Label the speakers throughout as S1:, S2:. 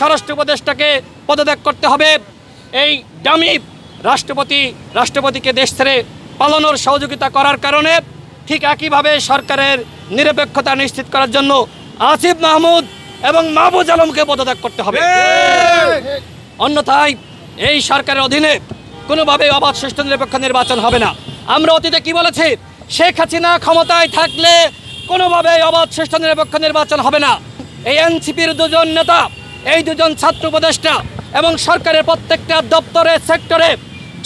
S1: স্বরাষ্ট্র উপদেষ্টাকে পদত্যাগ করতে হবে। এই ডামি রাষ্ট্রপতিকে দেশ ছেড়ে পালানোর সহযোগিতা করার কারণে ঠিক একইভাবে সরকারের নিরপেক্ষতা নিশ্চিত করার জন্য আসিফ মাহমুদ এবং মাহবুজ আলমকে পদত্যাগ করতে হবে। অন্যথায় এই সরকারের অধীনে কোনোভাবেই অবাধ সুষ্ঠু নিরপেক্ষ নির্বাচন হবে না। আমরা অতীতে কি বলেছি, শেখ হাসিনা ক্ষমতায় থাকলে কোনোভাবেই অবাধ সুষ্ঠু নিরপেক্ষ নির্বাচন হবে না। এই এনসিপির দুজন নেতা, এই দুজন ছাত্র উপদেষ্টা এবং সরকারের প্রত্যেকটা দপ্তরে সেক্টরে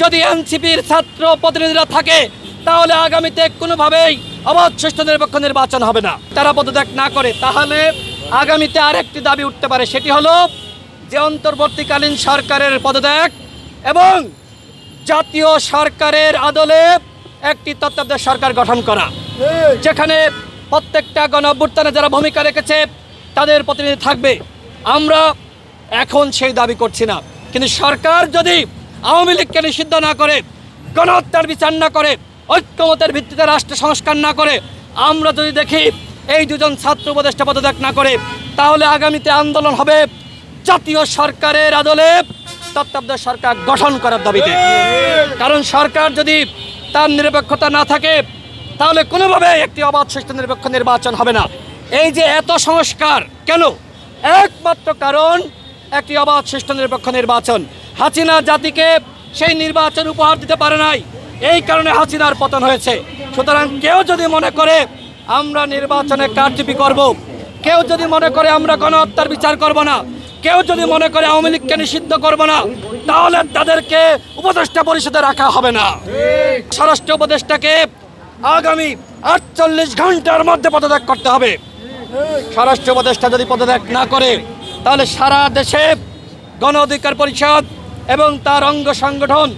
S1: যদি এনসিপির ছাত্র প্রতিনিধিরা থাকে তাহলে আগামীতে কোনোভাবেই অবাধ সুষ্ঠু নিরপেক্ষ নির্বাচন হবে না। তারা পদত্যাগ না করে তাহলে আগামীতে আরেকটি দাবি উঠতে পারে, সেটি হলো যে অন্তর্বর্তীকালীন সরকারের পদত্যাগ এবং জাতীয় সরকারের আদলে একটি তত্ত্বাবধায়ক সরকার গঠন করা, যেখানে প্রত্যেকটা গণ অভ্যুত্থানে যারা ভূমিকা রেখেছে তাদের প্রতিনিধি থাকবে। আমরা এখন সেই দাবি করছি না, কিন্তু সরকার যদি আওয়ামী লীগকে নিষিদ্ধ না করে, গণহত্যার বিচার না করে, ঐক্যমতের ভিত্তিতে রাষ্ট্র সংস্কার না করে, আমরা যদি দেখি এই দুজন ছাত্র উপদেষ্টা পদত্যাগ না করে, তাহলে আগামীতে আন্দোলন হবে জাতীয় সরকারের আদলে তত্ত্বাবধায়ক সরকার গঠন করার দাবিতে। কারণ সরকার যদি তার নিরপেক্ষতা না থাকে তাহলে কোনোভাবে একটি অবাধ সুষ্ঠু নিরপেক্ষ নির্বাচন হবে না। এই যে এত সংস্কার কেন? একমাত্র কারণ একটি অবাধ সুষ্ঠু নিরপেক্ষ নির্বাচন। হাসিনা জাতিকে সেই নির্বাচন উপহার দিতে পারে নাই, এই কারণে হাসিনার পতন হয়েছে। সুতরাং কেউ যদি মনে করে আমরা নির্বাচনে কারচুপি করব, কেউ যদি মনে করে আমরা গণহত্যার বিচার করব না, কেউ যদি মনে করে আওয়ামী লীগকে নিষিদ্ধ করব না, তাহলে তাদেরকে উপদেষ্টা পরিষদে রাখা হবে না। স্বরাষ্ট্র উপদেষ্টাকে আগামী 48 ঘন্টার মধ্যে পদত্যাগ করতে হবে। স্বরাষ্ট্র উপদেষ্টা যদি পদত্যাগ না করে তাহলে সারা দেশে গণ অধিকার পরিষদ এবং তার অঙ্গ সংগঠন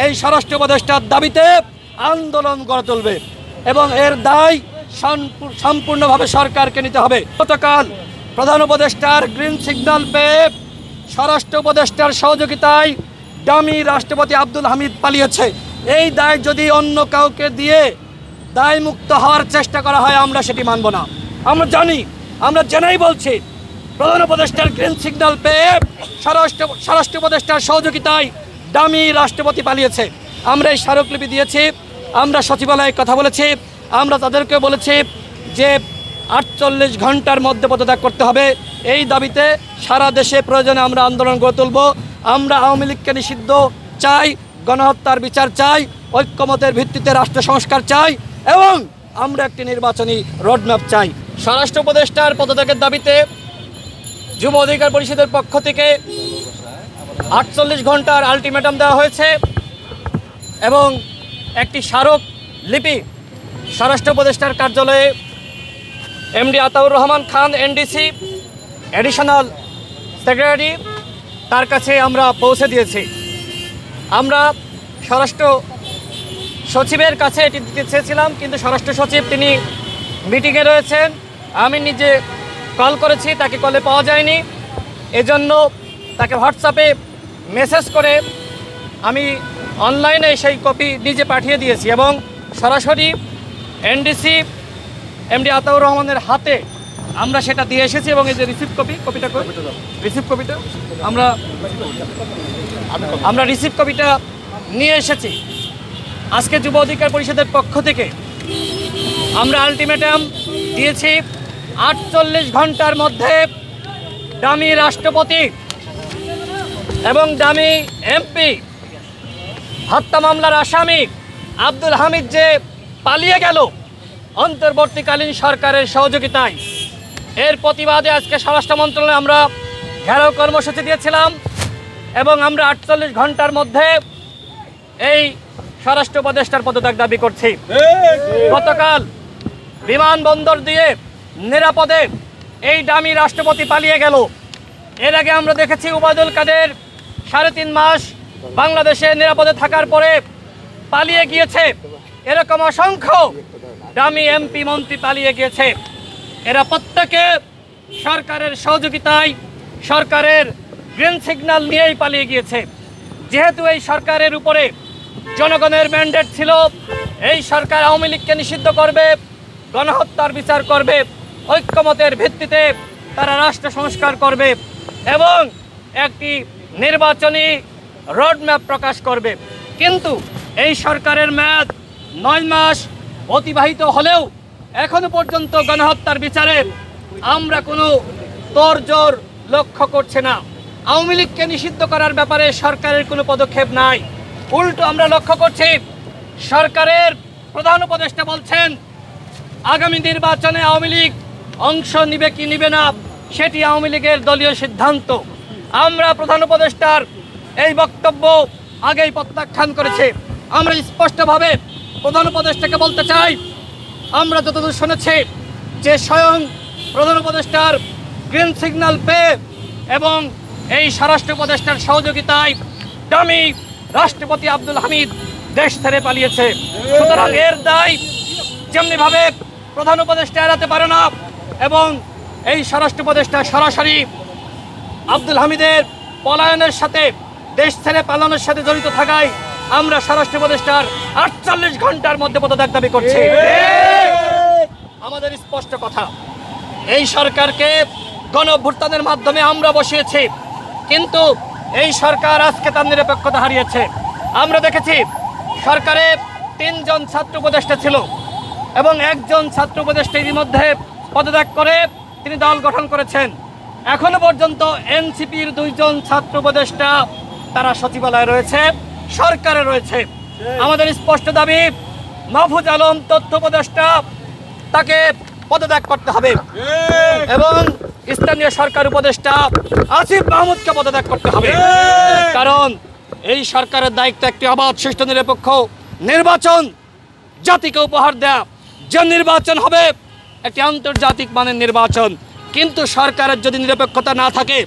S1: এই স্বরাষ্ট্র উপদেষ্টার দাবিতে আন্দোলন গড়ে তুলবে এবং এর দায় সম্পূর্ণভাবে সরকারকে নিতে হবে। গতকাল প্রধান উপদেষ্টার গ্রিন সিগন্যাল পেয়ে স্বরাষ্ট্র উপদেষ্টার সহযোগিতায় ডামি রাষ্ট্রপতি আব্দুল হামিদ পালিয়েছে। এই দায় যদি অন্য কাউকে দিয়ে দায় মুক্ত হওয়ার চেষ্টা করা হয়, আমরা সেটি মানব না। আমরা জানি, আমরা জেনেই বলছি, প্রধান উপদেষ্টার গ্রিন সিগন্যাল পেয়ে স্বরাষ্ট্র উপদেষ্টার সহযোগিতায় ডামি রাষ্ট্রপতি পালিয়েছে। আমরা এই স্মারকলিপি দিয়েছি, আমরা সচিবালয়ে কথা বলেছি, আমরা তাদেরকে বলেছি যে 48 ঘন্টার মধ্যে পদত্যাগ করতে হবে। এই দাবিতে সারা দেশে প্রয়োজনে আমরা আন্দোলন গড়ে তুলব। আমরা আওয়ামী লীগকে নিষিদ্ধ চাই, গণহত্যার বিচার চাই, ঐক্যমতের ভিত্তিতে রাষ্ট্র সংস্কার চাই এবং আমরা একটি নির্বাচনী রোডম্যাপ চাই। স্বরাষ্ট্র উপদেষ্টার পদত্যাগের দাবিতে যুব অধিকার পরিষদের পক্ষ থেকে 48 ঘন্টার আলটিমেটাম দেওয়া হয়েছে এবং একটি স্মারক লিপি স্বরাষ্ট্র উপদেষ্টার কার্যালয়ে MD Ataur Rahman Khan NDC additional secretary তার কাছে আমরা পৌঁছে দিয়েছি। আমরা স্বরাষ্ট্র সচিবের কাছে এটি দিতে চেয়েছিলাম, কিন্তু স্বরাষ্ট্র সচিব তিনি মিটিংয়ে রয়েছেন। আমি নিজে কল করেছি, তাকে কলে পাওয়া যায়নি, এজন্য তাকে হোয়াটসঅ্যাপে মেসেজ করে আমি অনলাইনে সেই কপি নিজে পাঠিয়ে দিয়েছি এবং সরাসরি এনডিসি এমডি আতাউর রহমানের হাতে আমরা সেটা দিয়ে এসেছি এবং এই যে রিসিপ্ট কপিটা আমরা রিসিপ্ট কপিটা নিয়ে এসেছি। আজকে যুব অধিকার পরিষদের পক্ষ থেকে আমরা আলটিমেটাম দিয়েছি 48 ঘন্টার মধ্যে ডামি রাষ্ট্রপতি এবং ডামি এমপি হত্যা মামলার আসামি আব্দুল হামিদ যে পালিয়ে গেল অন্তর্বর্তীকালীন সরকারের সহযোগিতায়, এর প্রতিবাদে আজকে স্বরাষ্ট্র মন্ত্রণালয়ে আমরা ঘেরাও কর্মসূচি দিয়েছিলাম এবং আমরা 48 ঘন্টার মধ্যে এই স্বরাষ্ট্র উপদেষ্টার পদত্যাগ দাবি করছি। গতকাল বিমানবন্দর দিয়ে নিরাপদে এই ডামি রাষ্ট্রপতি পালিয়ে গেল। এর আগে আমরা দেখেছি ওবায়দুল কাদের 3.5 মাস বাংলাদেশে নিরাপদে থাকার পরে পালিয়ে গিয়েছে। এরকম অসংখ্য ডামি এমপি মন্ত্রী পালিয়ে গিয়েছে। এরা প্রত্যেকে সরকারের সহযোগিতায়, সরকারের গ্রিন সিগন্যাল নিয়েই পালিয়ে গিয়েছে। যেহেতু এই সরকারের উপরে জনগণের ম্যান্ডেট ছিল, এই সরকার আওয়ামী লীগকে নিষিদ্ধ করবে, গণহত্যার বিচার করবে, ঐক্যমতের ভিত্তিতে তারা রাষ্ট্র সংস্কার করবে এবং একটি নির্বাচনী রোডম্যাপ প্রকাশ করবে। কিন্তু এই সরকারের মেয়াদ 9 মাস অতিবাহিত হলেও এখনো পর্যন্ত গণহত্যার বিচারে আমরা কোনো তোড়জোড় লক্ষ্য করছি না। আওয়ামী লীগকে নিষিদ্ধ করার ব্যাপারে সরকারের কোনো পদক্ষেপ নাই। উল্টো আমরা লক্ষ্য করছি সরকারের প্রধান উপদেষ্টা বলছেন আগামী নির্বাচনে আওয়ামী লীগ অংশ নিবে কি নিবে না সেটি আওয়ামী লীগের দলীয় সিদ্ধান্ত। আমরা প্রধান উপদেষ্টার এই বক্তব্য আগেই প্রত্যাখ্যান করেছি। আমরা স্পষ্টভাবে প্রধান উপদেষ্টাকে বলতে চাই, আমরা যতদূর শুনেছি যে স্বয়ং প্রধান উপদেষ্টার গ্রিন সিগন্যাল পেয়ে এবং এই স্বরাষ্ট্র উপদেষ্টার সহযোগিতায় ডামি রাষ্ট্রপতি আব্দুল হামিদ দেশ ছেড়ে পালিয়েছে। সুতরাং এর দায় যেমনিভাবে প্রধান উপদেষ্টা এড়াতে পারে না এবং এই স্বরাষ্ট্র উপদেষ্টা সরাসরি আব্দুল হামিদের পলায়নের সাথে দেশ ছেড়ে পালানোর সাথে জড়িত থাকায় আমরা স্বরাষ্ট্র উপদেষ্টার 48 ঘন্টার মধ্যে পদত্যাগ দাবি করছি। আমাদের স্পষ্ট কথা, এই সরকারকে গণঅভ্যুত্থানের মাধ্যমে আমরা বসিয়েছি, কিন্তু এই সরকার আজকে তার নিরপেক্ষতা হারিয়েছে। আমরা দেখেছি সরকারে 3 জন ছাত্র উপদেষ্টা ছিল এবং 1 জন ছাত্র উপদেষ্টা ইতিমধ্যে পদত্যাগ করে তিনি দল গঠন করেছেন। এখনো পর্যন্ত এনসিপির 2 জন ছাত্র উপদেষ্টা তারা সচিবালয়ে রয়েছে, সরকারে রয়েছে। আমাদের স্পষ্ট দাবি মাহফুজ আলম তথ্য উপদেষ্টা তাকে পদত্যাগ করতে হবে এবং স্থানীয় সরকার উপদেষ্টা আসিফ মাহমুদকে পদত্যাগ করতে হবে। কারণ এই সরকারের দায়িত্ব একটি অবাধ সুষ্ঠু নিরপেক্ষ নির্বাচন জাতিকে উপহার দেয়া, যে নির্বাচন হবে একটি আন্তর্জাতিক মানের নির্বাচন। কিন্তু সরকারের যদি নিরপেক্ষতা না থাকে